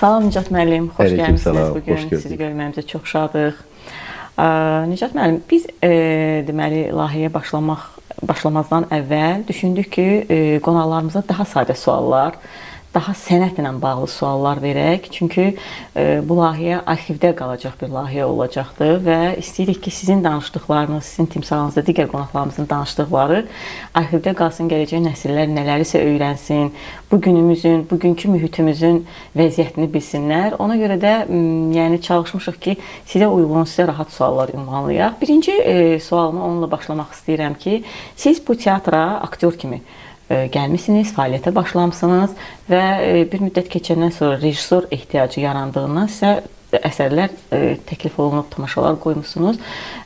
Salam Nicat müəllim, xoş gəlmisiniz bugün. Hoş Sizi görməyimizə çox şadıq. Nicat müəllim, biz deməli layihəyə başlamazdan əvvəl düşündük ki, qonaqlarımıza daha sadə suallar, daha sənətlə bağlı suallar verək. Çünki bu layihə arxivdə qalacaq bir layihə olacaqdır və istəyirik ki, sizin danışdıqlarınız, sizin timsalınızda digər qonaqlarımızın danışdıqları arxivdə qalsın, gələcək nəsillər nələrisə öyrənsin, bu günümüzün, bugünkü mühitimizin vəziyyətini bilsinlər. Ona görə də yəni çalışmışıq ki, sizə uyğun, sizə rahat suallar ünvanlayaq. Birinci sualımı onunla başlamaq istəyirəm ki, siz bu teatra aktyor kimi gəlmisiniz, fəaliyyətə başlamısınız və bir müddət keçəndən sonra rejissor ehtiyacı yarandığından sizə əsərlər təklif olunub, tamaşalar qoymusunuz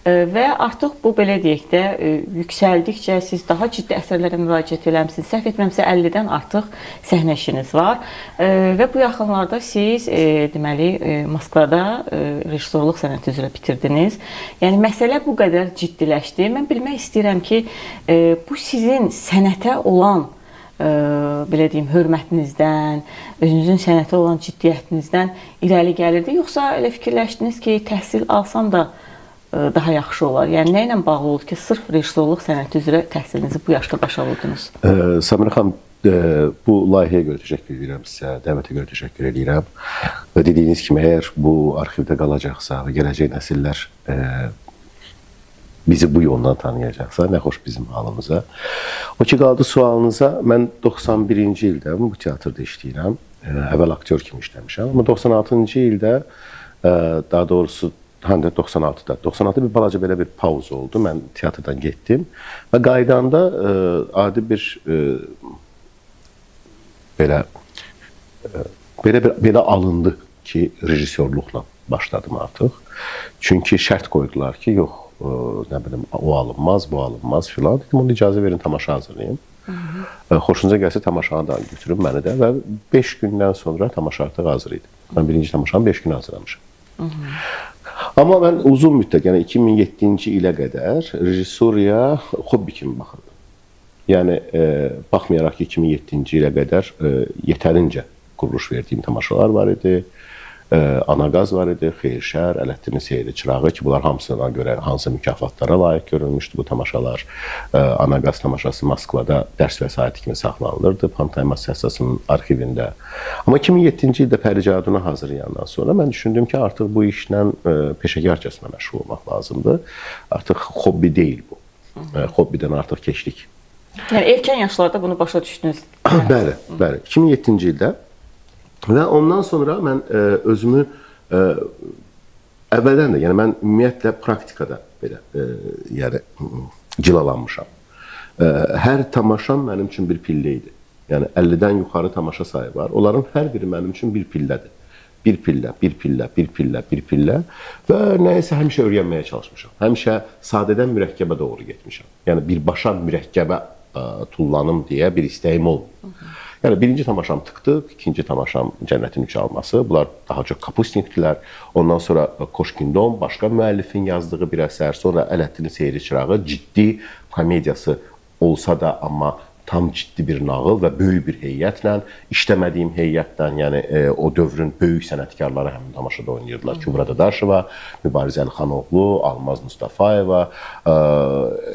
və artıq bu, belə deyək də, yüksəldikcə siz daha ciddi əsərlərə müraciət eləmisiniz. Səhv etmirəmsə 50-dən artıq səhnə işiniz var və bu yaxınlarda siz deməli Moskvada rejissorluq sənəti üzrə bitirdiniz. Yəni məsələ bu qədər ciddiləşdi. Mən bilmək istəyirəm ki, bu sizin sənətə olan belə deyim, hörmətinizdən, özünüzün sənətə olan ciddiyyətinizdən irəli gəlirdi, yoxsa elə fikirləşdiniz ki, təhsil alsam da daha yaxşı olar? Yəni, nə ilə bağlı oldu ki, sırf rejissorluq sənəti üzrə təhsilinizi bu yaşda başa vurdunuz? Samira xanım, bu layihəyə görə təşəkkür edirəm sizə, dəvətə görə təşəkkür edirəm. Və dediyiniz kimi, əgər bu arxivdə qalacaqsa və gələcək nəsillər bizi bu yoldan tanıyacaqsa, nə xoş bizim halımıza. O ki, qaldı sualınıza, mən 91-ci ildə bu teatrda işləyirəm. Əvvəl aktyor kimi işləmişəm. Amma 96-cı ildə, daha doğrusu, 96-da, 96-da bir balaca belə bir pauz oldu. Mən teatrdan getdim və qaydanda adi bir belə alındı ki, rejissorluqla başladım artıq. Çünki şərt qoydular ki, yox, nə bilim, o alınmaz, bu alınmaz filan. Dedim, onu icazə verin, tamaşa hazırlayayım. Xoşunuza gəlsə tamaşanı da götürün məni də və 5 gündən sonra tamaşa artıq hazır idi. Mən birinci tamaşanı 5 gün hazırlamışam. Amma mən uzun müddət, yəni 2007-ci ilə qədər rejissoriyaya hobbi kimi baxırdım. Yəni, baxmayaraq ki, 2007-ci ilə qədər yetərincə quruluş verdiyim tamaşalar var idi. Anaqaz var idi, Xeyirşər, Ələddinin Seyri Çırağı ki, bunlar hamısına görə hansı mükafatlara layiq görülmüşdü bu tamaşalar. Anaqaz tamaşası Moskvada dərs vəsaiti kimi saxlanılırdı, Pantaym Assosiasiyasının arxivində. Amma 2007-ci ildə Pəricadunu hazırlayandan sonra mən düşündüm ki, artıq bu işlə peşəkarcasına məşğul olmaq lazımdır. Artıq hobbi deyil bu. Hobbidən artıq keçdik. Yəni, erkən yaşlarda bunu başa düşdünüz. Bəli, bəli. 2007-ci ildə və ondan sonra mən özümü əvvəldən də, yəni mən ümumiyyətlə praktikada belə, yəni cilalanmışam. Hər tamaşam mənim üçün bir pillə idi. Yəni 50-dən yuxarı tamaşa sayı var. Onların hər biri mənim üçün bir pillədir. Bir pillə, bir pillə, bir pillə, bir pillə və nəyəsə həmişə öyrənməyə çalışmışam. Həmişə sadədən mürəkkəbə doğru getmişəm. Yəni birbaşa mürəkkəbə tullanım deyə bir istəyim olmuyor. Yəni, birinci tamaşam Tıktıq, ikinci tamaşam Cənnətin Üç Alması. Bunlar daha çox Kapusnikdilər. Ondan sonra Koşkindon, başqa müəllifin yazdığı bir əsər. Sonra Ələddinin Seyri Çırağı, ciddi komediyası olsa da, amma tam ciddi bir nağıl və böyük bir heyətlə, işləmədiyim heyətdən, yəni o dövrün böyük sənətkarları həmin tamaşada oynayırdılar. Kübra Dadaşova, Mübariz Əlxanoğlu, Almaz Mustafayeva,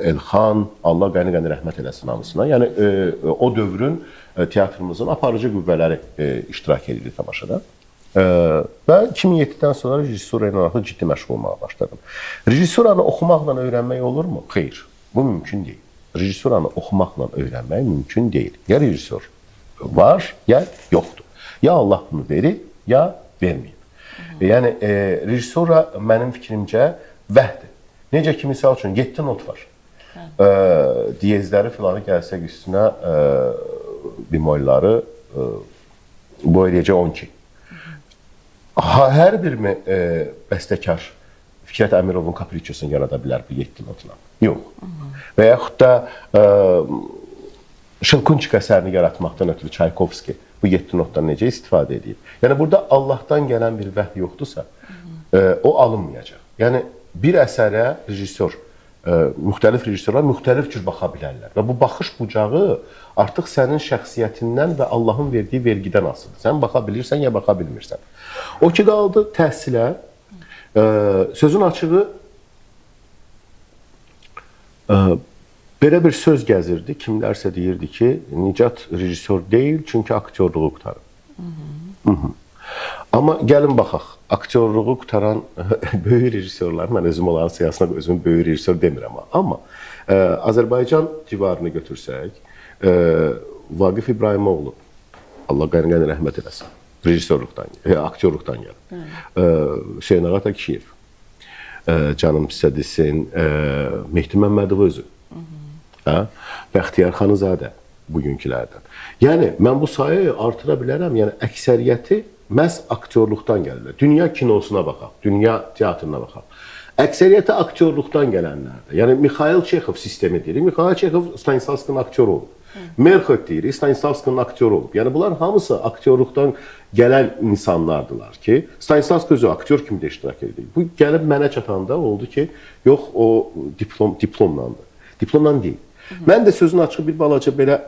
Elxan, Allah qəni-qəni rəhmət eləsin hamısına. Yəni, o dövrün teatrımızın aparıcı qüvvələri iştirak edirdi tamaşada. Və 2007-dən sonra rejissura ilə artıq ciddi məşğul olmağa başladım. Rejissuranı oxumaqla öyrənmək olurmu? Xeyr, bu mümkün deyil. Rejissuranı oxumaqla öyrənmək mümkün deyil. Ya rejissor var, ya yoxdur. Ya Allah bunu verir, ya verməyib. Yəni, rejissura mənim fikrimcə vəhdir. Necə ki, misal üçün 7 not var. Diyezləri filanı gəlsək üstünə bemolları bu eləyəcək 12. Hər birimi bəstəkar Fikrət Əmirovun kapriçosunu yarada bilər bu 7 notla? Yox. Və yaxud da Şılkunçik əsərini yaratmaqdan ötürü Çaykovski bu 7 notdan necə istifadə edib? Yəni, burada Allahdan gələn bir vəhy yoxdursa, o alınmayacaq. Yəni, bir əsərə rejissor müxtəlif rejissorlar müxtəlif cür baxa bilərlər və bu baxış bucağı artıq sənin şəxsiyyətindən və Allahın verdiyi vergidən asılıdır. Sən baxa bilirsən ya baxa bilmirsən. O ki qaldı təhsilə. Sözün açığı belə bir söz gəzirdi. Kimlərsə deyirdi ki, Nicat rejissor deyil, çünki aktyorluğu qurtarıb. Amma gəlin baxaq. Aktyorluğu qutaran böyük rejissorlar, mən özüm onların siyasına özüm böyük rejissor demirəm. Amma Azərbaycan civarını götürsək, Vaqif İbrahimoğlu, Allah qəni rəhmət eləsin, rejissorluqdan, aktyorluqdan gəlib. Hüseyn Ağa Təkişiyev, canım sizə desin, Mehdi Məmmədov özü, Bəxtiyar Xanızadə bugünkülərdən. Yəni, mən bu sayı artıra bilərəm, yəni əksəriyyəti məhz aktyorluqdan gəlirlər. Dünya kinosuna baxaq, dünya teatrına baxaq. Əksəriyyəti aktyorluqdan gələnlərdir. Yəni, Mikhail Çexov sistemi deyirik. Mikhail Çexov Stanislavskinin aktyoru olub. Merxot deyirik, Stanislavskinin aktyoru olub. Yəni, bunlar hamısı aktyorluqdan gələn insanlardılar ki, Stanislavski özü aktyor kimi də iştirak edir. Bu gəlib mənə çatanda oldu ki, yox, o diplomlandır. Diplomdan deyil. Mən də sözün açıq bir balaca belə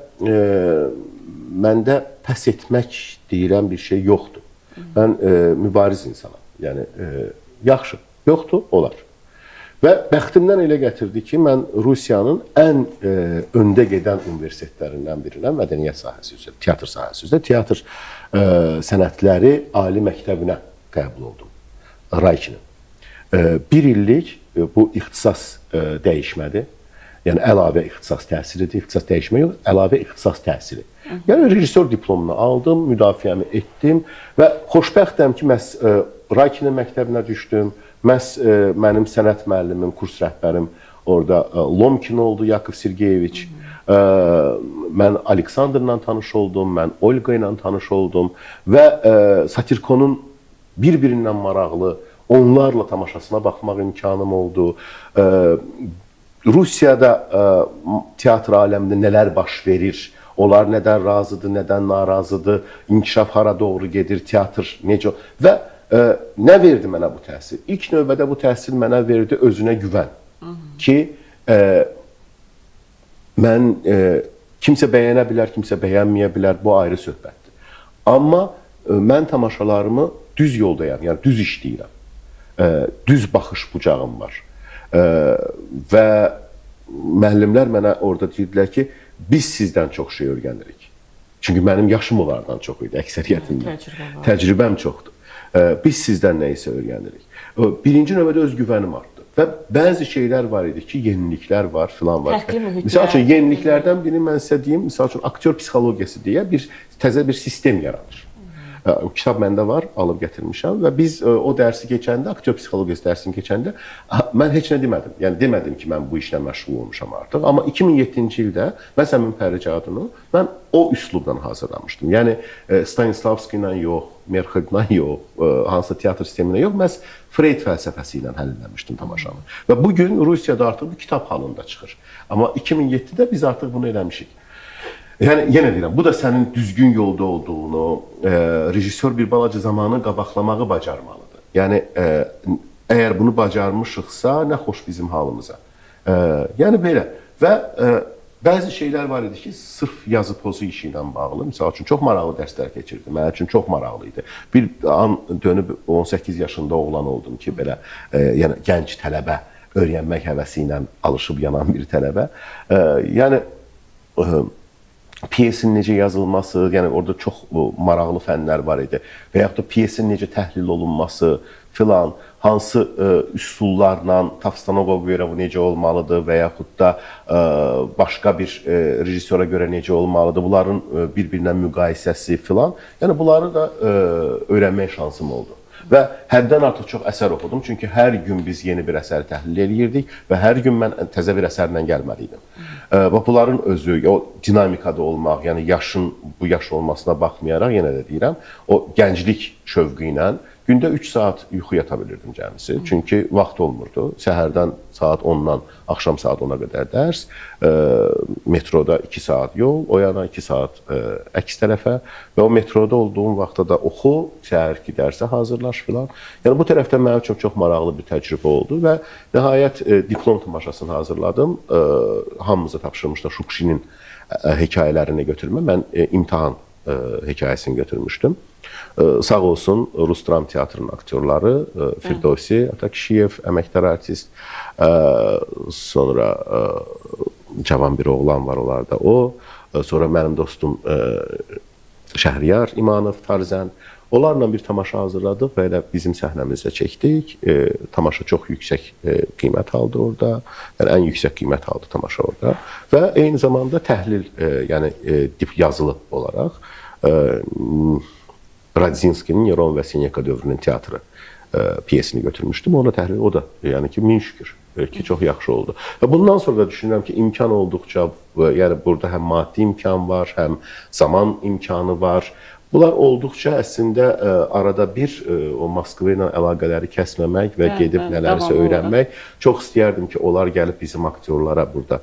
məndə pəs etmək deyilən bir şey yoxdur. Mən mübariz insanam. Yəni, yaxşı, yoxdur, olar. Və bəxtimdən elə gətirdi ki, mən Rusiyanın ən öndə gedən universitetlərindən birindən mədəniyyət sahəsi üzrə, teatr sahəsi üzrə, teatr sənətləri ali məktəbinə qəbul oldum. Raykinin. Bir illik bu ixtisas dəyişmədi. Yəni, əlavə ixtisas təhsilidir, ixtisas dəyişmə yox, əlavə ixtisas təhsili. Yəni, rejissor diplomunu aldım, müdafiəmi etdim və xoşbəxtəm ki, məhz Raykinin məktəbinə düşdüm, məhz mənim sənət müəllimim, kurs rəhbərim orada Lomkin oldu, Yakov Sergeyeviç. Mən Aleksandrla tanış oldum, mən Olga ilə tanış oldum və Satirkonun bir-birindən maraqlı, onlarla tamaşasına baxmaq imkanım oldu. Rusiyada teatr aləmində nələr baş verir, onlar nədən razıdır, nədən narazıdır, inkişaf hara doğru gedir, teatr necə... Və nə verdi mənə bu təhsil? İlk növbədə bu təhsil mənə verdi özünə güvən. Ki, mən kimsə bəyənə bilər, kimsə bəyənməyə bilər, bu ayrı söhbətdir. Amma mən tamaşalarımı düz yoldayam, yəni düz işləyirəm. Düz baxış bucağım var. Və müəllimlər mənə orada deyirdilər ki, biz sizdən çox şey öyrənirik. Çünki mənim yaşım onlardan çox idi, əksəriyyətimdən. Təcrübəm çoxdur. Biz sizdən nəyisə öyrənirik. Birinci növbədə öz güvənim artdı. Və bəzi şeylər var idi ki, yeniliklər var, filan var. Misal üçün, yeniliklərdən biri mən sizə deyim, misal üçün, aktyor psixologiyası deyə təzə bir sistem yaradır. O kitab məndə var, alıb gətirmişəm və biz o dərsi keçəndə, aktyor psixologiyası dərsini keçəndə mən heç nə demədim. Yəni demədim ki, mən bu işlə məşğul olmuşam artıq. Amma 2007-ci ildə mən Səmin Pəricadını mən o üslubdan hazırlamışdım. Yəni Stanislavski ilə yox, Merxotla yox, hansısa teatr sisteminə yox, məhz Freyd fəlsəfəsi ilə həll etmişdim tamaşanı. Və bugün Rusiyada artıq bu kitab halında çıxır. Amma 2007-də biz artıq bunu eləmişik. Yəni, yenə deyirəm, bu da sənin düzgün yolda olduğunu, rejissor bir balaca zamanı qabaqlamağı bacarmalıdır. Yəni, əgər bunu bacarmışıqsa, nə xoş bizim halımıza. Yəni, belə. Və bəzi şeylər var idi ki, sırf yazı pozu işi ilə bağlı. Misal üçün, çox maraqlı dərslər keçirdim. Mənim üçün çox maraqlı idi. Bir an dönüb 18 yaşında oğlan oldum ki, belə, yəni, gənc tələbə, öyrənmək həvəsi ilə alışıb yanan bir tələbə. Yəni, pyesin necə yazılması, yəni orada çox maraqlı fənlər var idi. Və yaxud da pyesin necə təhlil olunması filan, hansı üsullarla Tavstanoğa görə bu necə olmalıdır və yaxud da başqa bir rejissora görə necə olmalıdır, bunların bir-birinə müqayisəsi filan. Yəni bunları da öyrənmək şansım oldu. Və həddən artıq çox əsər oxudum, çünki hər gün biz yeni bir əsəri təhlil edirdik və hər gün mən təzə bir əsərlə gəlməliydim. Və bunların özü, o dinamikada olmaq, yəni yaşın bu yaş olmasına baxmayaraq, yenə də deyirəm, o gənclik şövqü ilə Gündə 3 saat yuxu yata bilirdim cəmisi. Çünki vaxt olmurdu. Səhərdən saat 10-dan axşam saat 10-a qədər dərs, metroda 2 saat yol, o yana 2 saat əks tərəfə və o metroda olduğum vaxtda da oxu, səhərki dərsə hazırlaş filan. Yəni bu tərəfdən mənim üçün çox maraqlı bir təcrübə oldu və nəhayət diplom tamaşasını hazırladım. Hamımıza tapşırmışlar Şukşinin hekayələrini götürmə. Mən imtahan hekayəsini götürmüşdüm. Sağ olsun Rus dram teatrının aktyorları Firdovsi Atakişiyev, əməkdar artist, sonra cavan bir oğlan var onlarda o, sonra mənim dostum Şəhriyar İmanov Tarzən. Onlarla bir tamaşa hazırladıq və elə bizim səhnəmizdə çəkdik. Tamaşa çox yüksək qiymət aldı orada. Yəni ən yüksək qiymət aldı tamaşa orada. Və eyni zamanda təhlil, yəni yazılı olaraq Radzinskinin Neron və Seneca dövrünün teatrı piyesini götürmüşdüm. Ona təhlil, o da yəni ki, min şükür ki, çox yaxşı oldu. Və bundan sonra da düşünürəm ki, imkan olduqca, yəni burada həm maddi imkan var, həm zaman imkanı var. Bunlar olduqca əslində arada bir o Moskva ilə əlaqələri kəsməmək və gedib nələrsə öyrənmək. Çox istəyərdim ki, onlar gəlib bizim aktyorlara burada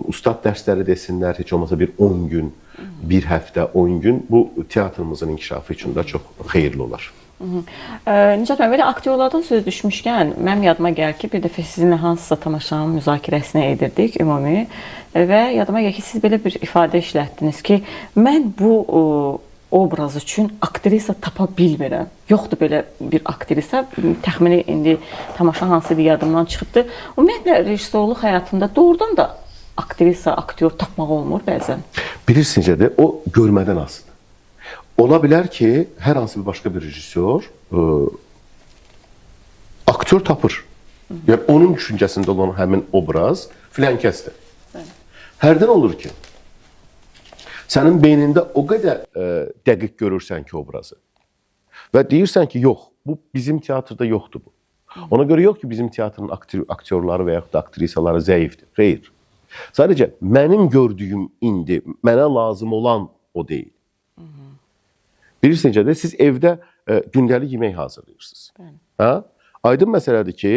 ustad dərsləri desinlər, heç olmasa bir 10 gün, bir həftə, 10 gün bu teatrımızın inkişafı üçün də çox xeyirli olar. Nicat müəllim, belə aktyorlardan söz düşmüşkən, mənim yadıma gəlir ki, bir dəfə sizinlə hansısa tamaşanın müzakirəsini edirdik ümumi və yadıma gəlir ki, siz belə bir ifadə işlətdiniz ki, mən bu obraz üçün aktrisa tapa bilmirəm. Yoxdur belə bir aktrisa. Təxmini indi tamaşa hansıdır yadımdan çıxıbdır. Ümumiyyətlə, rejissorluq həyatında doğrudan da aktrisa, aktyor tapmaq olmur bəzən. Bilirsiniz, o görmədən asılıdır. Ola bilər ki, hər hansı bir başqa bir rejissor aktyor tapır. Yəni, onun düşüncəsində olan həmin obraz filan kəsdir. Hərdən olur ki, sənin beynində o qədər dəqiq görürsən ki, obrazı və deyirsən ki, yox, bu bizim teatrda yoxdur bu. Ona görə yox ki, bizim teatrın aktyorları və yaxud da aktrisaları zəifdir. Xeyr. Sadəcə, mənim gördüyüm indi, mənə lazım olan o deyil. Bilirsiniz, siz evdə gündəlik yemək hazırlayırsınız. Aydın məsələdir ki,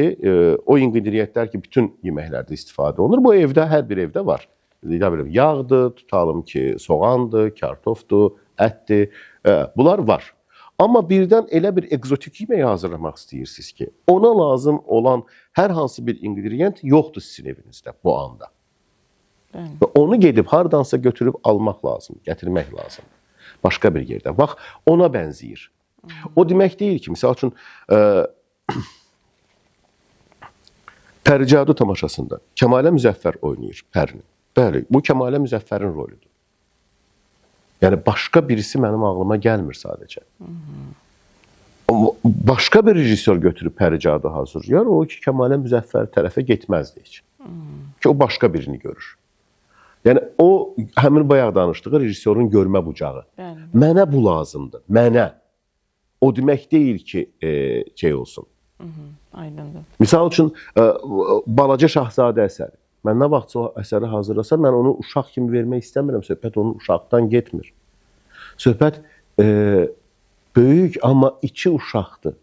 o inqridiyentlər ki, bütün yeməklərdə istifadə olunur, bu evdə, hər bir evdə var. Yağdır, tutalım ki, soğandır, kartofdur, ətdir, bunlar var. Amma birdən elə bir egzotik yemək hazırlamaq istəyirsiniz ki, ona lazım olan hər hansı bir ingredient yoxdur sizin evinizdə bu anda. Və onu gedib hardansa götürüb almaq lazım, gətirmək lazım. Başqa bir yerdən. Bax, ona bənzəyir. O demək deyil ki, misal üçün, Pəricadu tamaşasında Kəmalə Müzəffər oynayır Pərini. Bəli, bu Kəmalə Müzəffərin rolüdür. Yəni, başqa birisi mənim ağlıma gəlmir sadəcə. Başqa bir rejissor götürüb Pəricadu hazırlayar, o ki, Kəmalə Müzəffər tərəfə getməzdi heç. Ki, o başqa birini görür. Yəni, o, həmin bayaq danışdığı rejissorun görmə bucağı. Mənə bu lazımdır, mənə. O demək deyil ki, şey olsun. Aydındır. Misal üçün, Balaca Şahzadə əsəri. Mən nə vaxt o əsəri hazırlasam, mən onu uşaq kimi vermək istəmirəm. Söhbət onun uşaqdan getmir. Söhbət böyük, amma içi uşaqdır.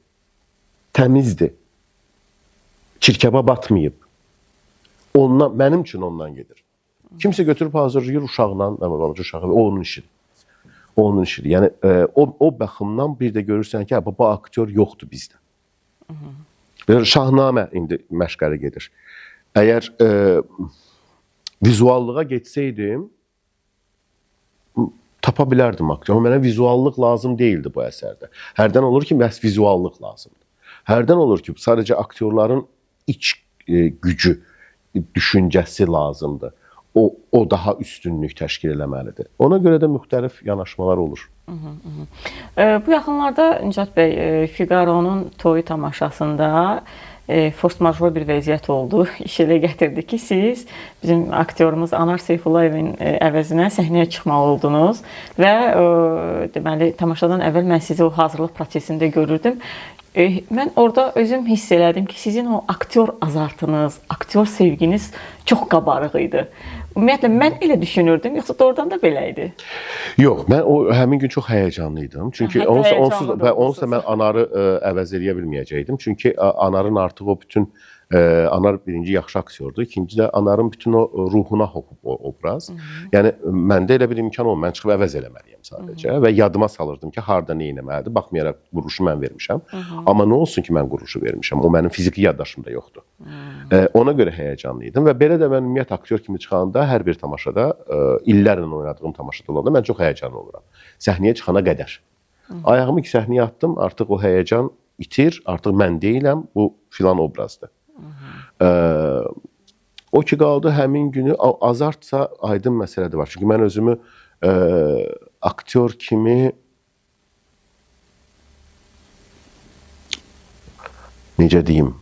Təmizdir. Çirkəba batmayıb. Mənim üçün ondan gedir. Kimsə götürüb hazırlayır uşaqla, balaca uşağı, o onun işidir. O onun işidir. Yəni, o baxımdan bir də görürsən ki, bu aktyor yoxdur bizdə. Şahnamə indi məşqəli gedir. Əgər vizuallığa getsəydim, tapa bilərdim aktyor. Amma mənə vizuallıq lazım deyildi bu əsərdə. Hərdən olur ki, məhz vizuallıq lazımdır. Hərdən olur ki, sadəcə aktyorların iç gücü, düşüncəsi lazımdır. O daha üstünlük təşkil eləməlidir. Ona görə də müxtəlif yanaşmalar olur. Bu yaxınlarda Nicat bəy, Figaro'nun toyu tamaşasında force major bir vəziyyət oldu. İş elə gətirdi ki, siz bizim aktyorumuz Anar Seyfullayevin əvəzinə səhnəyə çıxmalı oldunuz və deməli, tamaşadan əvvəl mən sizi o hazırlıq prosesində görürdüm. Mən orada özüm hiss elədim ki, sizin o aktyor azartınız, aktyor sevginiz çox qabarıq idi. Ümumiyyətlə mən elə düşünürdüm, yoxsa doğrudan da belə idi? Yox, mən o həmin gün çox həyəcanlıydım. Çünki Hətta onsuz həyəcanlı da mən Anarı əvəz eləyə bilməyəcəydim. Çünki Anarın artıq o bütün Anar birinci yaxşı aktyordur. İkinci də Anarın bütün o ruhuna hopub o obraz. Yəni məndə elə bir imkan olmur. Mən çıxıb əvəz eləməliyəm sadəcə və yadıma salırdım ki, harda nə etməlidir. Baxmayaraq quruluşu mən vermişəm. Amma nə olsun ki, mən quruluşu vermişəm. O mənim fiziki yaddaşımda yoxdur. Ona görə həyəcanlıydım və belə də mən ümumiyyət aktyor kimi çıxanda hər bir tamaşada illərlə oynadığım tamaşada olanda mən çox həyəcanlı oluram. Səhnəyə çıxana qədər. Ayağımı ki səhnəyə atdım, artıq o həyəcan itir, artıq mən deyiləm, bu filan obrazdır. O ki qaldı həmin günü azartsa aydın məsələdir var. Çünki mən özümü aktyor kimi necə deyim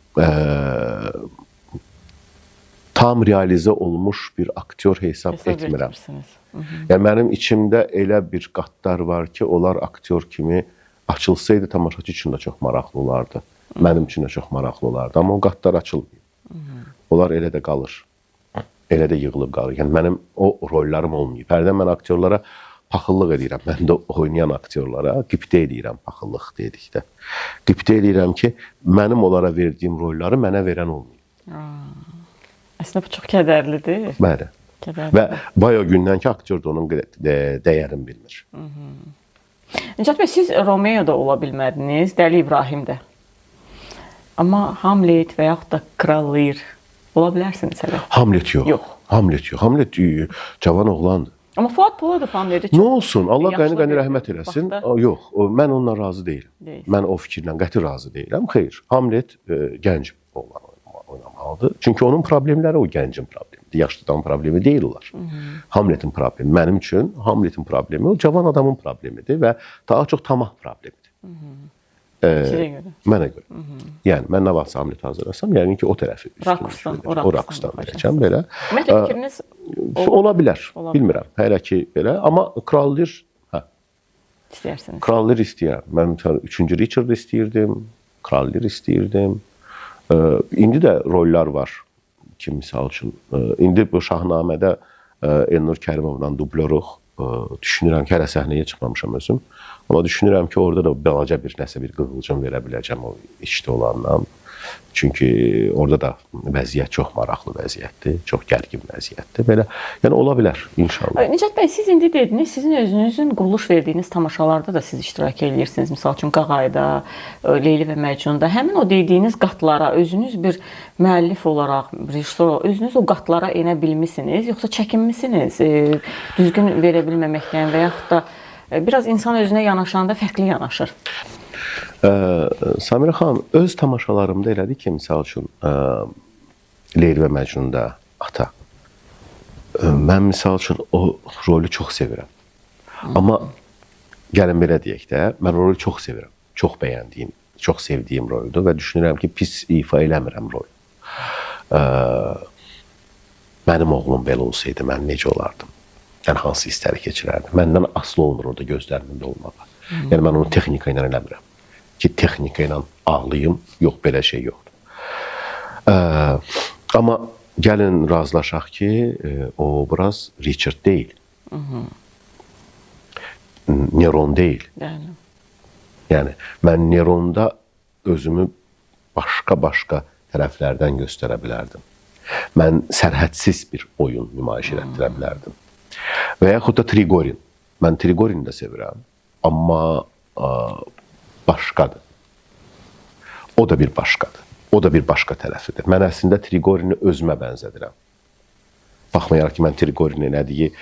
tam realizə olmuş bir aktyor hesab etmirəm. Yəni mənim içimdə elə bir qatlar var ki, onlar aktyor kimi açılsaydı tamaşaçı üçün də çox maraqlı olardı. Mənim üçün də çox maraqlı olardı. Amma o qatlar açılmıyor. Onlar elə də qalır. Elə də yığılıb qalır. Yəni mənim o rollarım olmayıb. Hərdən mən aktyorlara paxıllıq edirəm. Mən də oynayan aktyorlara qibtə edirəm paxıllıq dedikdə. Qibtə edirəm ki, mənim onlara verdiyim rolları mənə verən olmayıb. Əslində bu çox kədərlidir. Bəli. Və vay o gündən ki, aktyor da onun dəyərini bilmir. Nicat bəy, siz Romeo'da ola bilmədiniz, Dəli İbrahim də. Amma Hamlet və yaxud da Kral Lear ola bilərsiniz hələ. Hamlet yox. Hamlet yox. Hamlet cavan oğlandır. Amma Fuad Poladov Hamlet'i çox... Nə olsun, Allah qəni rəhmət eləsin. Yox, mən onunla razı deyiləm. Mən o fikirlə qəti razı deyiləm. Xeyr, Hamlet gənc oğlan oynamalıdır. Çünki onun problemləri o gəncin problemidir. Yaşlıdan problemi deyil onlar. Hamletin problemi. Mənim üçün Hamletin problemi o cavan adamın problemidir və daha çox tamah problemidir. Mənə görə. Yəni, mən nə vaxtsa Hamlet hazırlasam, yəni ki, o tərəfi o raqsdan verəcəm belə. Ümumiyyətlə fikriniz ola bilər, bilmirəm. Hələ ki, belə. Amma Kral Lear, istəyirsiniz. Kral Lear istəyirəm. Mən 3-cü Richard istəyirdim, Kral Lear istəyirdim. İndi də rollar var ki, misal üçün. İndi bu Şahnamədə Elnur Kərimovdan dubloruq. Düşünürəm ki, hələ səhnəyə çıxmamışam özüm. Amma düşünürəm ki, orada da balaca bir nəsə bir qığılcım verə biləcəm o işdə olandan. Çünki orada da vəziyyət çox maraqlı vəziyyətdir, çox gərgin vəziyyətdir. Belə, yəni ola bilər inşallah. Nicat bəy, siz indi dediniz, sizin özünüzün quruluş verdiyiniz tamaşalarda da siz iştirak edirsiniz. Misal üçün Qağayda, Leyli və Məcnunda. Həmin o dediyiniz qatlara özünüz bir müəllif olaraq, rejissor olaraq özünüz o qatlara enə bilmisiniz, yoxsa çəkinmisiniz? Düzgün verə bilməməkdən və yaxud da biraz insan özünə yanaşanda fərqli yanaşır. Samira xanım, öz tamaşalarımda elədi ki, misal üçün Leyli və Məcnunda ata. Mən misal üçün o rolu çox sevirəm. Amma gəlin belə deyək də, mən rolu çox sevirəm. Çox bəyəndiyim, çox sevdiyim roldür və düşünürəm ki, pis ifa eləmirəm rol. Mənim oğlum belə olsaydı, mən necə olardım? Yəni, hansı hissləri keçirərdim? Məndən asılı olmur orada gözlərimdə olmağa. Yəni, mən onu texnika ilə eləmirəm. Ki, texnika ilə ağlayım, yox, belə şey yoxdur. Amma gəlin razılaşaq ki, o obraz Richard deyil. Neron deyil. Yəni, mən Neronda özümü başqa tərəflərdən göstərə bilərdim. Mən sərhədsiz bir oyun nümayiş etdirə bilərdim. Və yaxud da Trigorin. Mən Trigorini də sevirəm, amma başqadır. O da bir başqadır. O da bir başqa tərəfidir. Mən əslində Trigorini özümə bənzədirəm. Baxmayaraq ki, mən Trigorini nədiyi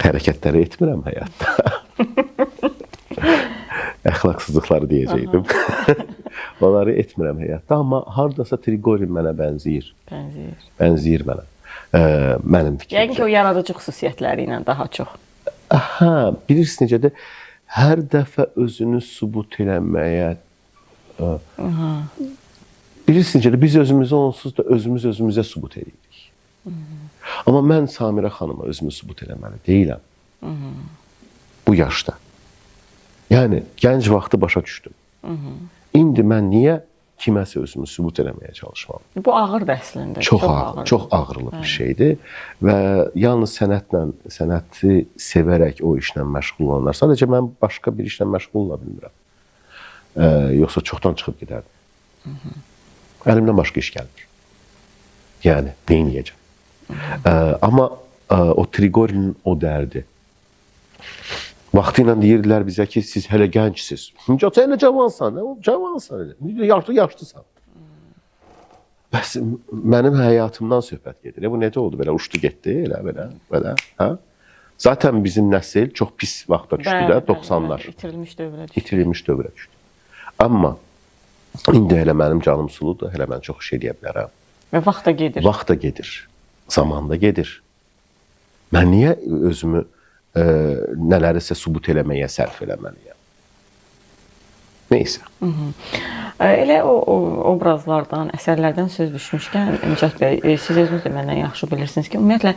hərəkətləri etmirəm həyatda. Əxlaqsızlıqları deyəcəkdim. Onları etmirəm həyatda, amma hardasa Trigorin mənə bənzəyir. Bənzəyir mənə. Mənim fikrimcə. Yəqin ki, o yaradıcı xüsusiyyətləri ilə daha çox. Bilirsiniz necədir? Hər dəfə özünü sübut eləməyə bilirsiniz necədir? Biz özümüzü onsuz da özümüzə sübut edirik. Amma mən Samira xanıma özümü sübut eləməli deyiləm. Bu yaşda. Yəni, gənc vaxtı başa düşdüm. İndi mən niyə kiməsə özümü sübut eləməyə çalışmalıyam. Bu ağırdır əslində. Çox ağır, çox ağırlı bir şeydir və yalnız sənəti sevərək o işlə məşğul olanlar. Sadəcə mən başqa bir işlə məşğul ola bilmirəm. Yoxsa çoxdan çıxıb gedərdim. Əlimdən başqa iş gəlmir. Yəni, neyniyəcəm? Amma o Triqorinin o dərdi. Vaxtı ilə deyirdilər bizə ki, siz hələ gəncsiniz. Sən elə cavansan, cavansan. Yaşlısan. Bəs mənim həyatımdan söhbət gedir. Bu necə oldu? Belə uçdu getdi, belə. Zaten bizim nəsil çox pis vaxta düşdü də, 90'lar. İtirilmiş dövrə düşdü. Amma indi hələ mənim canım suludur, hələ mən çox iş edə bilərəm. Və vaxt da gedir. Vaxt da gedir. Zaman da gedir. Mən niyə özümü nələrisə sübut eləməyə sərf eləməliyəm? Neysə. Elə o obrazlardan, əsərlərdən söz düşmüşkən, Nicat bəy, siz özünüz də məndən yaxşı bilirsiniz ki, ümumiyyətlə,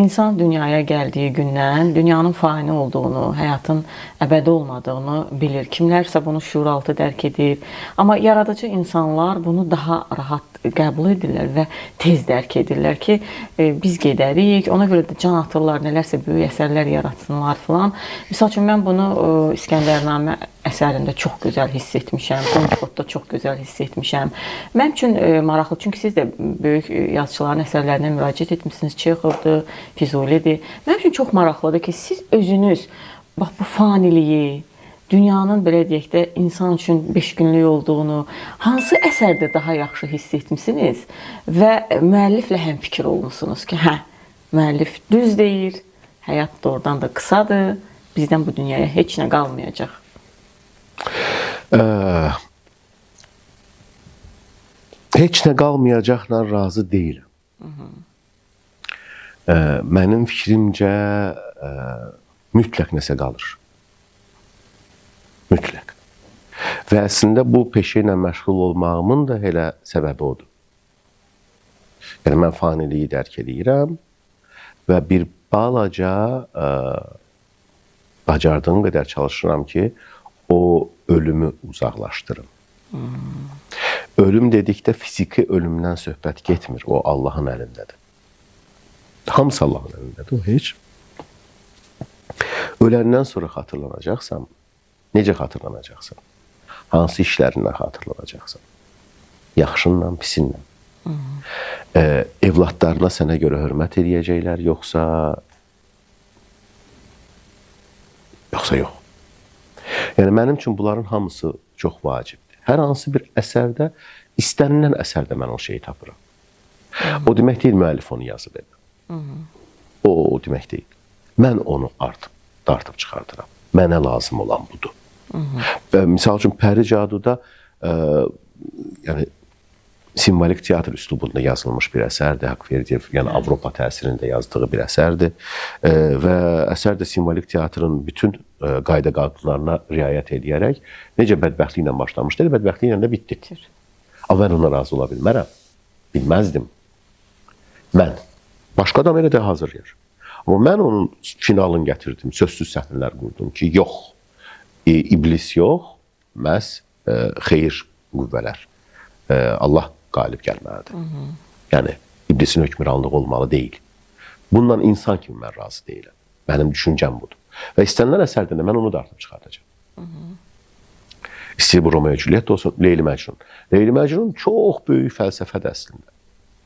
insan dünyaya gəldiyi gündən dünyanın fani olduğunu, həyatın əbədi olmadığını bilir. Kimlərsə bunu şuuraltı dərk edir. Amma yaradıcı insanlar bunu daha rahat qəbul edirlər və tez dərk edirlər ki, biz gedərik, ona görə də can atırlar, nələrsə böyük əsərlər yaratsınlar filan. Misal üçün, mən bunu İskəndərnamə əsərində çox gözəl hiss etmişəm, Konçkotda çox gözəl hiss etmişəm. Mənim üçün maraqlı, çünki siz də böyük yazıçıların əsərlərinə müraciət etmişsiniz, Çexovdur, Füzulidir. Mənim üçün çox maraqlıdır ki, siz özünüz bax bu faniliyi, dünyanın belə deyək də insan üçün 5 günlük olduğunu hansı əsərdə daha yaxşı hiss etmisiniz və müəlliflə həmfikir olmusunuz ki, müəllif düz deyir, həyat doğrudan da qısadır, bizdən bu dünyaya heç nə qalmayacaq. Heç nə qalmayacaqla razı deyiləm. Mənim fikrimcə mütləq nəsə qalır. Mütləq. Və əslində bu peşə ilə məşğul olmağımın da elə səbəbi odur. Yəni, mən faniliyi dərk edirəm və bir balaca bacardığım qədər çalışıram ki, o ölümü uzaqlaşdırım. Ölüm dedikdə fiziki ölümdən söhbət getmir. O Allahın əlindədir. Hamısı Allahın əlindədir. O heç. Öləndən sonra xatırlanacaqsan, necə xatırlanacaqsan? Hansı işlərindən xatırlanacaqsan? Yaxşınla, pisinlə. Evladlarına sənə görə hörmət edəcəklər, yoxsa yox. Yəni, mənim üçün bunların hamısı çox vacibdir. Hər hansı bir əsərdə, istənilən əsərdə mən o şeyi tapıram. O demək deyil, müəllif onu yazıb edir. O demək deyil. Mən onu dartıb çıxardıram. Mənə lazım olan budur. Misal üçün, Pəri Caduda simvolik teatr üslubunda yazılmış bir əsərdir. Haqverdiyev, yəni Avropa təsirində yazdığı bir əsərdir. Və əsər də simvolik teatrın bütün qayda qanunlarına riayət edərək necə bədbəxtliklə başlamışdı, elə bədbəxtliklə də bitdi. Amma mən ona razı ola bilmərəm. Bilməzdim. Mən. Başqa adam elə də hazırlayır. Amma mən onun finalını gətirdim, sözsüz səhnələr qurdum ki, yox, iblis yox, məhz xeyir qüvvələr. Allah qalib gəlməlidir. Yəni, iblisin hökmranlığı olmalı deyil. Bundan insan kimi mən razı deyiləm. Mənim düşüncəm budur. Və istənilən əsərdə mən onu da artıb çıxardacağam. İstəyir bu Romeo Juliet olsun, Leyli Məcnun. Leyli Məcnun çox böyük fəlsəfədir əslində.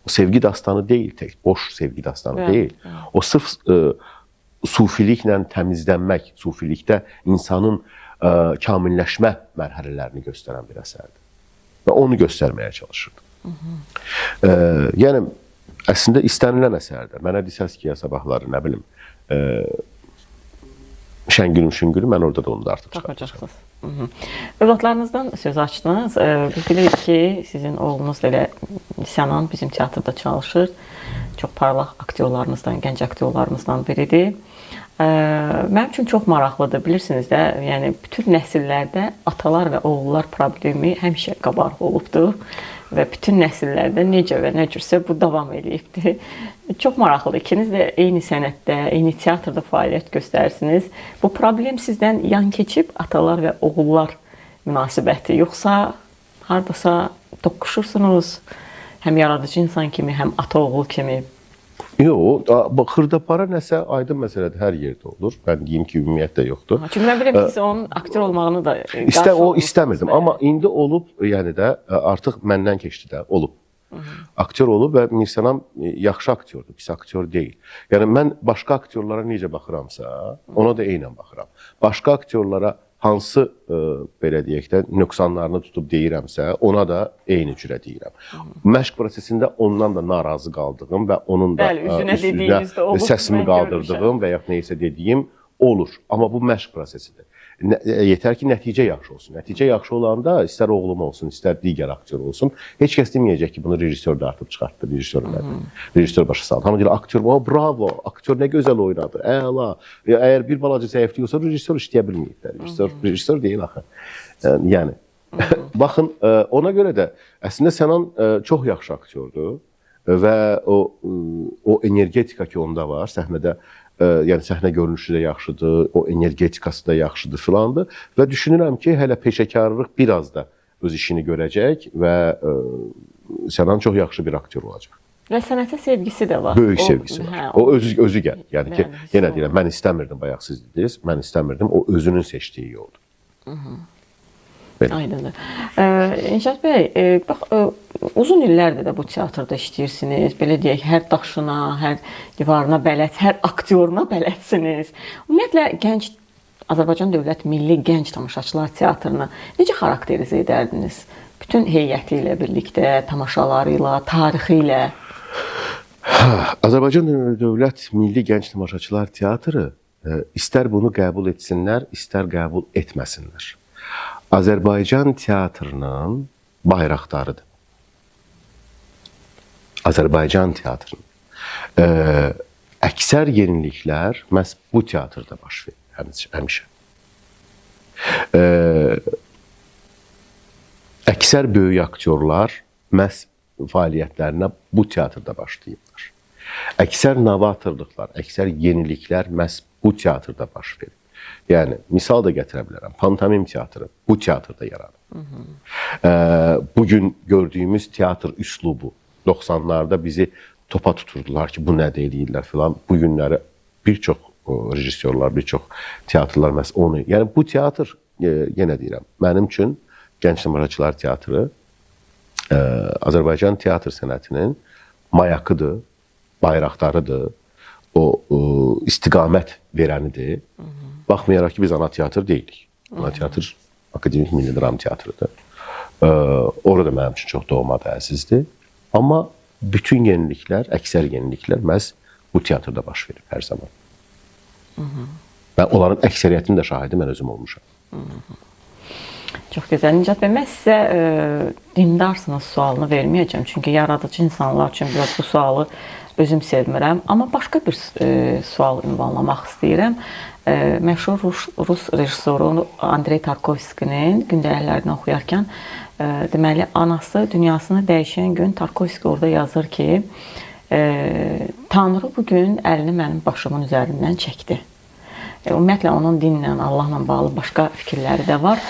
O sevgi dastanı deyil, tək boş sevgi dastanı deyil. O sırf sufiliklə təmizlənmək, sufilikdə insanın kamilləşmə mərhələlərini göstərən bir əsərdir. Və onu göstərməyə çalışırdım. Yəni, əslində istənilən əsərdə, mənə desəz ki, ya sabahları, nə bilim, Şəngülüm, mən orada da onu da artıq çıxaracaqsınız. Övladlarınızdan söz açdınız. Biz bilirik ki, sizin oğlunuz elə Sinan bizim teatrda çalışır. Çox parlaq aktyorlarımızdan, gənc aktyorlarımızdan biridir. Mənim üçün çox maraqlıdır, bilirsiniz də, yəni bütün nəsillərdə atalar və oğullar problemi həmişə qabarıq olubdur və bütün nəsillərdə necə və nə cürsə bu davam eləyibdir. Çox maraqlıdır. İkiniz də eyni sənətdə, eyni teatrda fəaliyyət göstərirsiniz. Bu problem sizdən yan keçib atalar və oğullar münasibəti, yoxsa Hardasa toqquşursunuz, həm yaradıcı insan kimi, həm ata-oğul kimi. Yox, xırdapara nəsə aydın məsələdir, hər yerdə olur. Mən deyim ki, ümumiyyətlə yoxdur. Çünki mən bilirəm ki, siz onun aktyor olmağını da O istəmirdim, amma indi olub, yəni də artıq məndən keçdi də, olub. Aktyor olub və Mirsənam yaxşı aktyordur, pis aktyor deyil. Yəni mən başqa aktyorlara necə baxıramsa, ona da eynən baxıram. Başqa aktyorlara hansı belə deyək də nöqsanlarını tutub deyirəmsə, ona da eyni cürə deyirəm. Məşq prosesində ondan da narazı qaldığım və onun da üstünə səsimi qaldırdığım və ya neysə dediyim olur. Amma bu məşq prosesidir. Yetər ki, nəticə yaxşı olsun. Nəticə yaxşı olanda istər oğlum olsun, istər digər aktyor olsun, heç kəs deməyəcək ki, bunu rejissor da artıb çıxartdı, rejissor başa saldı. Hamı deyir, aktyor, bravo, aktyor nə gözəl oynadı, əla. Əgər bir balaca zəifliyorsa, rejissor işləyə bilməyiblər. Rejissor deyil axı. Yəni, baxın, ona görə də əslində Sənan çox yaxşı aktyordur və o energetika ki, onda var, səhnədə yəni səhnə görünüşü də yaxşıdır, o energetikası da yaxşıdır filandır və düşünürəm ki, hələ peşəkarlıq biraz da öz işini görəcək və Sənan çox yaxşı bir aktyor olacaq. Və sənətə sevgisi də var. Böyük sevgisi var. O özü gəl. Yəni ki, yenə deyirəm, mən istəmirdim, bayaq siz dediniz, mən istəmirdim, o özünün seçdiyi yoldur. Aydındır. İnşaat bəy, bax, uzun illərdir də bu teatrda işləyirsiniz. Belə deyək, hər daşına, hər divarına bələd, hər aktyoruna bələdsiniz. Ümumiyyətlə, gənc Azərbaycan Dövlət Milli Gənc Tamaşaçılar Teatrını necə xarakterizə edərdiniz? Bütün heyəti ilə birlikdə, tamaşaları ilə, tarixi ilə. Azərbaycan Dövlət Milli Gənc Tamaşaçılar Teatrı istər bunu qəbul etsinlər, istər qəbul etməsinlər. Azərbaycan teatrının bayraqdarıdır. Azərbaycan teatrının əksər yeniliklər məhz bu teatrda baş verir həmişə. Əksər böyük aktyorlar məhz fəaliyyətlərinə bu teatrda başlayıblar. Əksər novatorluqlar, əksər yeniliklər məhz bu teatrda baş verir. Yəni, misal da gətirə bilərəm. Pantomim teatrı bu teatrda yaranır. Bugün gördüyümüz teatr üslubu 90'larda bizi topa tuturdular ki, bu nə deyirlər filan. Bu günləri bir çox rejissorlar, bir çox teatrlar məhz onu. Yəni, bu teatr, yenə deyirəm, mənim üçün Gənc Tamaşaçılar Teatrı Azərbaycan teatr sənətinin mayakıdır, bayraqdarıdır, o istiqamət verənidir. Baxmayaraq ki, biz ana teatr deyilik. Ana teatr Akademik Milli Dram Teatrıdır. Orada mənim üçün çox doğmadır, əzizdir. Amma bütün yeniliklər, əksər yeniliklər məhz bu teatrda baş verir hər zaman. Və onların əksəriyyətinin də şahidi mən özüm olmuşam. Çox gözəl. Nicat bəy, mən sizə dindarsınız sualını verməyəcəm. Çünki yaradıcı insanlar üçün biraz bu sualı özüm sevmirəm. Amma başqa bir sual ünvanlamaq istəyirəm. Məşhur Rus rejissoru Andrey Tarkovskinin gündəliklərini oxuyarkən deməli, anası dünyasını dəyişən gün Tarkovski orada yazır ki, Tanrı bugün əlini mənim başımın üzərindən çəkdi. Ümumiyyətlə, onun dinlə, Allahla bağlı başqa fikirləri də var.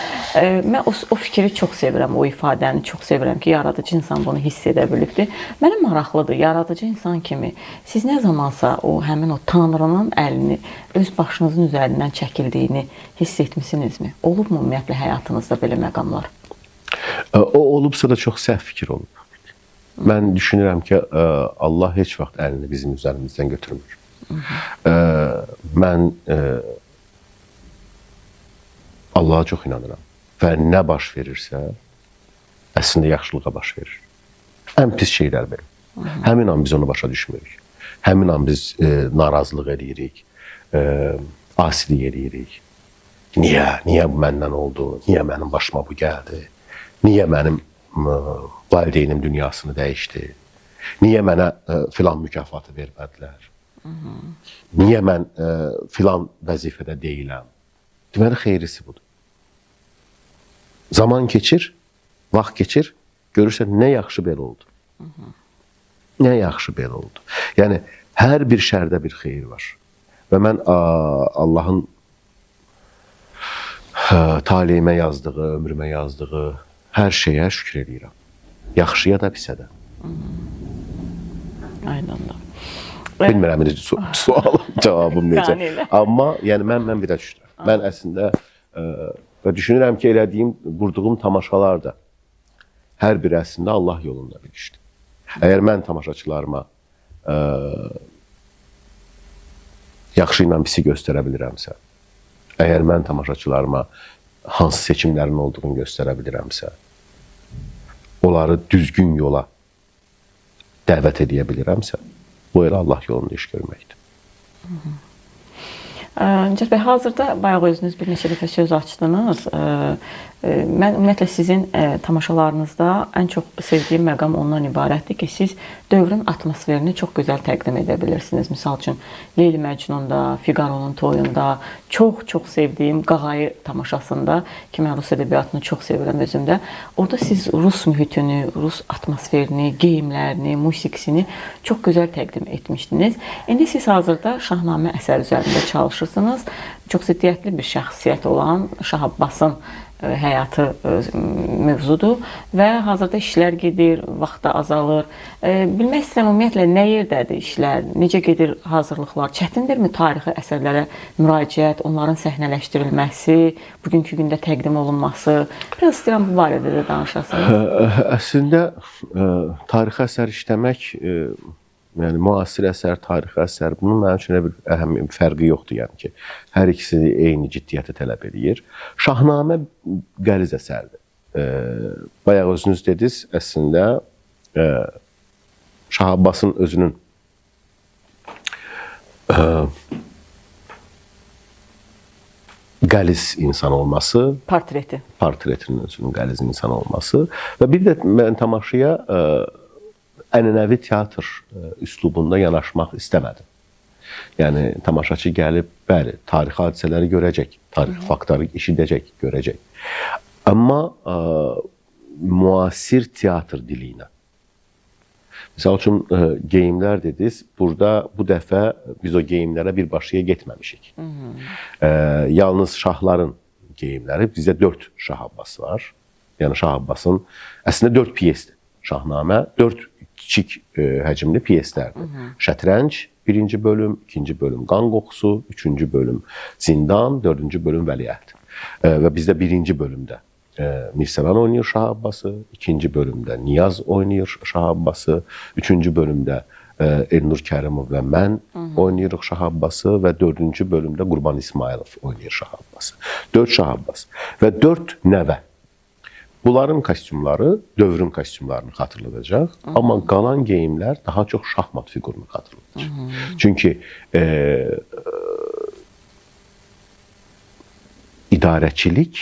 Mən o fikri çox sevirəm, o ifadəni çox sevirəm ki, yaradıcı insan bunu hiss edə bilibdir. Mənə maraqlıdır, yaradıcı insan kimi siz nə zamansa həmin o Tanrının əlini öz başınızın üzərindən çəkildiyini hiss etmisinizmi? Olubmu ümumiyyətlə həyatınızda belə məqamlar? O olubsa da çox səhv fikir olub. Mən düşünürəm ki, Allah heç vaxt əlini bizim üzərimizdən götürmür. Mən Allah'a çox inanıram və nə baş verirsə əslində yaxşılığa baş verir. Ən pis şeylər verir. Həmin an biz onu başa düşmürük. Həmin an biz narazılıq edirik, asilik edirik. Niyə bu məndən oldu? Niyə mənim başıma bu gəldi? Niyə mənim valideynim dünyasını dəyişdi? Niyə mənə filan mükafatı vermədilər? Niyə mən filan vəzifədə deyiləm? Deməli, xeyrisi budur. Zaman keçir, vaxt keçir, görürsən, nə yaxşı belə oldu. Nə yaxşı belə oldu. Yəni, hər bir şərdə bir xeyir var. Və mən Allahın taleyimə yazdığı, ömrümə yazdığı hər şeyə şükür edirəm. Yaxşıya da, pisə də. Aydındır. Bilmirəm sualın cavabım necə. Amma yəni mən bir də düşünürəm. Mən əslində və düşünürəm ki, elədiyim, qurduğum tamaşalar da hər biri əslində Allah yolunda bir işdir. Əgər mən tamaşaçılarıma yaxşı ilə pisi göstərə bilirəmsə, əgər mən tamaşaçılarıma hansı seçimlərin olduğunu göstərə bilirəmsə, onları düzgün yola dəvət edə bilirəmsə, bu elə Allah yolunda iş görməkdir. Nicat bəy, hazırda bayaq özünüz bir neçə dəfə söz açdınız. Mən ümumiyyətlə sizin tamaşalarınızda ən çox sevdiyim məqam ondan ibarətdir ki, siz dövrün atmosferini çox gözəl təqdim edə bilirsiniz. Misal üçün, Leyli Məcnunda, Figaronun toyunda, çox sevdiyim Qağayı tamaşasında ki, mən Rus ədəbiyyatını çox sevirəm özümdə. Orada siz Rus mühitini, Rus atmosferini, geyimlərini, musiqisini çox gözəl təqdim etmişdiniz. İndi siz hazırda Şahnamə əsəri üzərində çalışırsınız. Çox ziddiyyətli bir şəxsiyyət olan Şah Abbasın həyatı mövzudur və hazırda işlər gedir, vaxt da azalır. Bilmək istəyirəm, ümumiyyətlə, nə yerdədir işlər, necə gedir hazırlıqlar? Çətindirmi tarixi əsərlərə müraciət, onların səhnələşdirilməsi, bugünkü gündə təqdim olunması? Biraz istəyirəm bu barədə də danışasınız. Əslində, tarixi əsər işləmək, yəni müasir əsər, tarixi əsər, bunun mənim üçün bir əhəm fərqi yoxdur, yəni ki, hər ikisi eyni ciddiyyəti tələb edir. Şahnamə qəliz əsərdir. Bayaq özünüz dediniz, əslində Şah Abbasın özünün qəliz insan olması, portretinin özünün qəliz insan olması və bir də mən tamaşaya ənənəvi teatr üslubunda yanaşmaq istəmədim. Yəni, tamaşaçı gəlib, bəli, tarixi hadisələri görəcək, tarixi faktları eşidəcək, görəcək. Amma müasir teatr dili ilə. Misal üçün, geyimlər dediniz, burada bu dəfə biz o geyimlərə birbaşıya getməmişik. Yalnız şahların geyimləri, bizdə 4 Şah Abbas var. Yəni, Şah Abbasın əslində 4 piyesdir. Şahnamə 4 kiçik həcmli piyeslərdir. Şətrənc, 1-ci bölüm, 2-ci bölüm Qan qoxusu, 3-cü bölüm Zindan, 4-cü bölüm Vəliəhd. Və bizdə 1-ci bölümdə Mirsəvan oynayır Şah Abbası, 2-ci bölümdə Niyaz oynayır Şah Abbası, 3-cü bölümdə Elnur Kərimov və mən oynayırıq Şah Abbası və 4-cü bölümdə Qurban İsmailov oynayır Şah Abbası. 4 Şah Abbas və 4 nəvə. Bunların kostyumları dövrün kostyumlarını xatırladacaq, amma qalan geyimlər daha çox şahmat figurunu xatırladacaq. Çünki idarəçilik,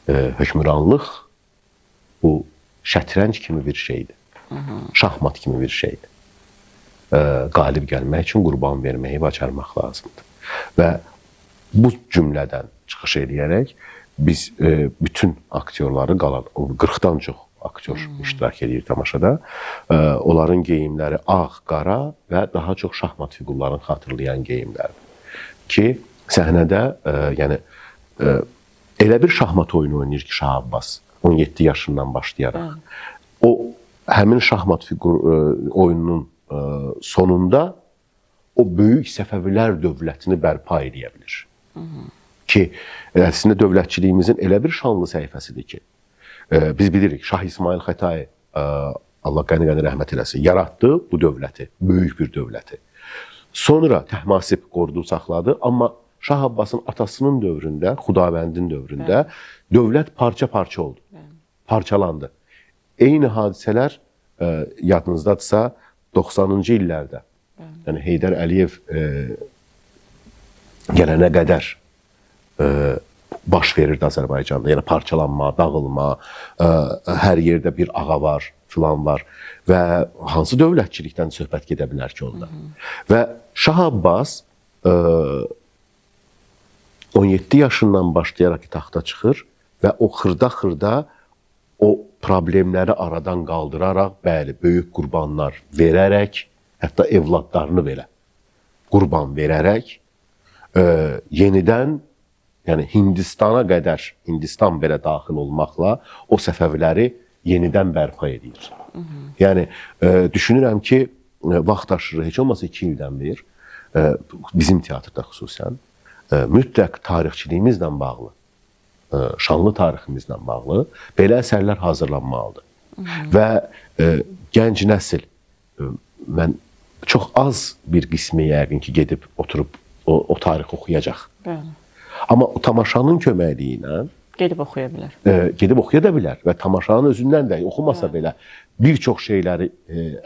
hökmranlıq bu şətrənc kimi bir şeydir. Şahmat kimi bir şeydir. Qalib gəlmək üçün qurban verməyi bacarmaq lazımdır. Və bu cümlədən çıxış edərək biz bütün aktyorları qalan 40-dan çox aktyor iştirak edir tamaşada. Onların geyimləri ağ, qara və daha çox şahmat figurlarını xatırlayan geyimlərdir. Ki, səhnədə yəni elə bir şahmat oyunu oynayır ki, Şah Abbas 17 yaşından başlayaraq. O, həmin şahmat oyununun sonunda o böyük Səfəvilər dövlətini bərpa edə bilir. Ki, əslində dövlətçiliyimizin elə bir şanlı səhifəsidir ki, biz bilirik, Şah İsmail Xətai, Allah qəni-qəni rəhmət eləsin, yaratdı bu dövləti, böyük bir dövləti. Sonra Təhmasib qorudu, saxladı, amma Şah Abbasın atasının dövründə, Xudabəndin dövründə dövlət parça-parça oldu, parçalandı. Eyni hadisələr yadınızdadırsa 90-cı illərdə, yəni Heydər Əliyev gələnə qədər baş verirdi Azərbaycanda. Yəni parçalanma, dağılma, hər yerdə bir ağa var, filan var və hansı dövlətçilikdən söhbət gedə bilər ki onda. Və Şah Abbas 17 yaşından başlayaraq taxta çıxır və o xırda-xırda o problemləri aradan qaldıraraq, bəli, böyük qurbanlar verərək, hətta evladlarını belə qurban verərək yenidən Yəni Hindistana qədər, Hindistan belə daxil olmaqla o Səfəviləri yenidən bərpa edir. Yəni düşünürəm ki, vaxt aşırı heç olmasa 2 ildən bir bizim teatrda xüsusən mütləq tarixçiliyimizlə bağlı, şanlı tariximizlə bağlı belə əsərlər hazırlanmalıdır. Və gənc nəsil, mən çox az bir qismi yəqin ki, gedib oturub o tarixi oxuyacaq. Bəli. Amma tamaşanın köməkliyi ilə Gedib oxuya bilər. Gedib oxuya da bilər və tamaşanın özündən də oxumasa belə bir çox şeyləri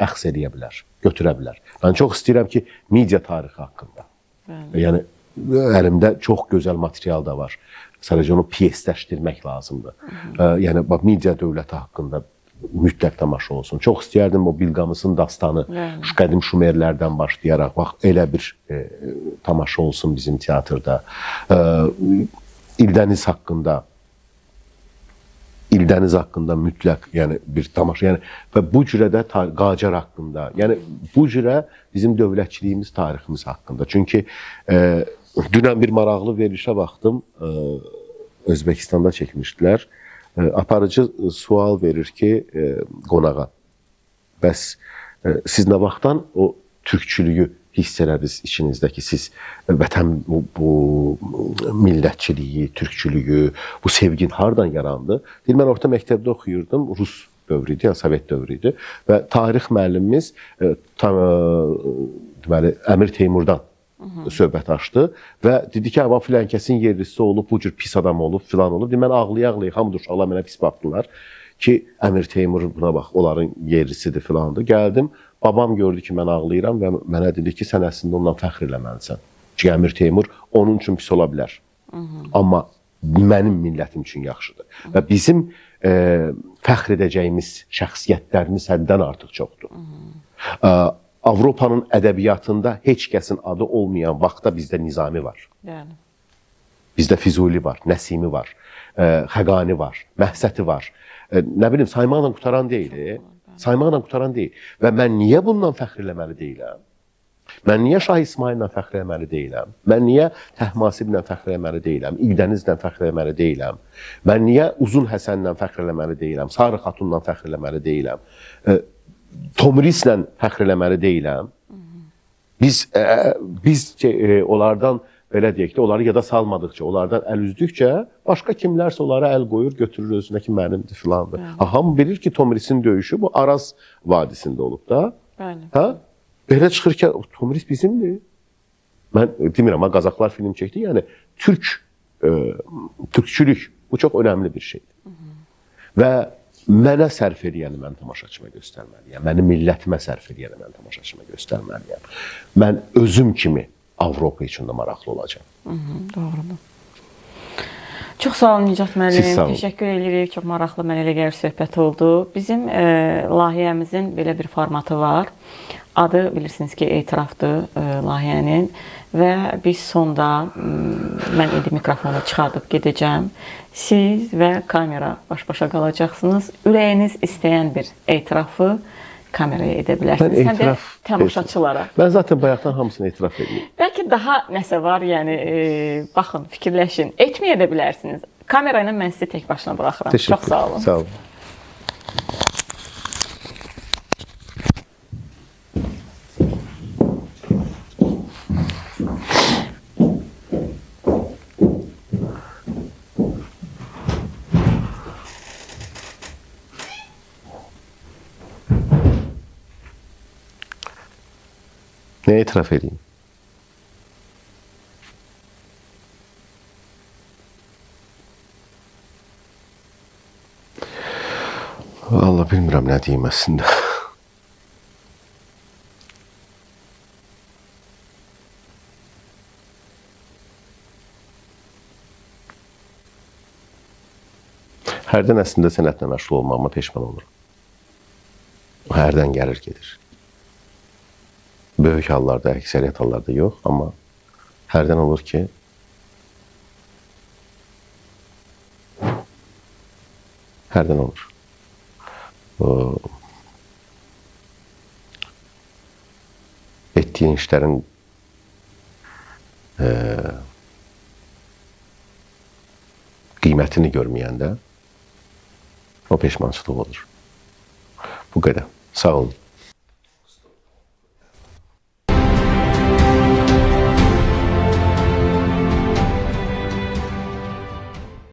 əxs eləyə bilər, götürə bilər. Mən çox istəyirəm ki, media tarixi haqqında. Yəni əlimdə çox gözəl material da var. Sadəcə onu pyesləşdirmək lazımdır. Yəni media dövləti haqqında mütləq tamaşa olsun. Çox istəyərdim o Bilqamısın dastanı, şu qədim Şumerlərdən başlayaraq elə bir tamaşa olsun bizim teatrda. İldəniz haqqında mütləq yəni bir tamaşa, yəni və bu cürə də Qacar haqqında, yəni bu cürə bizim dövlətçiliyimiz, tariximiz haqqında. Çünki dünən bir maraqlı verilişə baxdım, Özbəkistanda çəkmişdilər. Aparıcı sual verir ki, qonağa, bəs siz nə vaxtdan o türkçülüyü hiss elədiniz içinizdə ki, siz vətən, bu millətçiliyi, türkçülüyü, bu sevgin hardan yarandı? Deyir, mən orta məktəbdə oxuyurdum, Rus dövrü idi, yəni Sovet dövrü idi və tarix müəllimimiz deməli, Əmir Teymurdan söhbət açdı və dedi ki, filan kəsin yerlisi olub, bu cür pis adam olub, filan olub. Mən ağlaya-ağlaya, hamıdır uşaqlar mənə pis baxdılar ki, Əmir Teymur buna bax, onların yerlisidir filandır. Gəldim, babam gördü ki, mən ağlayıram və mənə dedi ki, sən əslində ondan fəxr eləməlisən. Çünki Əmir Teymur onun üçün pis ola bilər. Amma mənim millətim üçün yaxşıdır. Və bizim fəxr edəcəyimiz şəxsiyyətlərimiz həddən artıq çoxdur. Avropanın ədəbiyyatında heç kəsin adı olmayan vaxtda bizdə Nizami var. Yəni. Bizdə Füzuli var, Nəsimi var, Xəqani var, Məhsəti var. Nə bilim, saymaqla qutaran deyil. Saymaqla qutaran deyil. Və mən niyə bundan fəxr eləməli deyiləm? Mən niyə Şah İsmaillə fəxr eləməli deyiləm? Mən niyə Təhmasiblə fəxr eləməli deyiləm? İldənizlə fəxr eləməli deyiləm? Mən niyə Uzun Həsənlə fəxr eləməli deyiləm? Sarı Xatunla fəxr eləməli deyiləm? Tomrislə fəxr eləməli deyiləm. Biz onlardan, belə deyək ki, onları yada salmadıqca, onlardan əl üzdükcə, başqa kimlərsə onlara əl qoyur, götürür özünə ki, mənimdir filandır. Hamı bilir ki, Tomrisin döyüşü bu Araz vadisində olub da. Belə çıxır ki, Tomris bizimdir. Mən demirəm, Qazaxlar film çəkdi, yəni türkçülük bu çox önəmli bir şeydir. Və mənə sərf eləyəni mən tamaşaçıma göstərməliyəm. Mənim millətimə sərf eləyəni mən tamaşaçıma göstərməliyəm. Mən özüm kimi Avropa üçün də maraqlı olacağam. Doğrudur. Çox sağ olun Nicat müəllim. Təşəkkür edirik. Çox maraqlı, mənə elə gəlir söhbət oldu. Bizim layihəmizin belə bir formatı var. Adı bilirsiniz ki, etirafdır layihənin və biz sonda mən indi mikrofonu çıxardıb gedəcəm. Siz və kamera baş-başa qalacaqsınız. Ürəyiniz istəyən bir etirafı kameraya edə bilərsiniz. Həm də tamaşaçılara. Mən zaten bayaqdan hamısını etiraf edeyim. Bəlkə daha nəsə var, yəni baxın, fikirləşin. Etməyə də bilərsiniz. Kamera ilə mən sizi tək başına buraxıram. Çox sağ olun. Sağ olun. Nəyə etiraf edeyim? Vallahi bilmirəm nə deyim əslində. Hərdən əslində sənətlə məşğul olmağıma peşman olurum. Hərdən gəlir gedir. Böyük hallarda, əksəriyyət hallarda yox, amma hərdən olur ki, hərdən olur. Etdiyin işlərin qiymətini görməyəndə o peşmançılıq olur. Bu qədər. Sağ olun.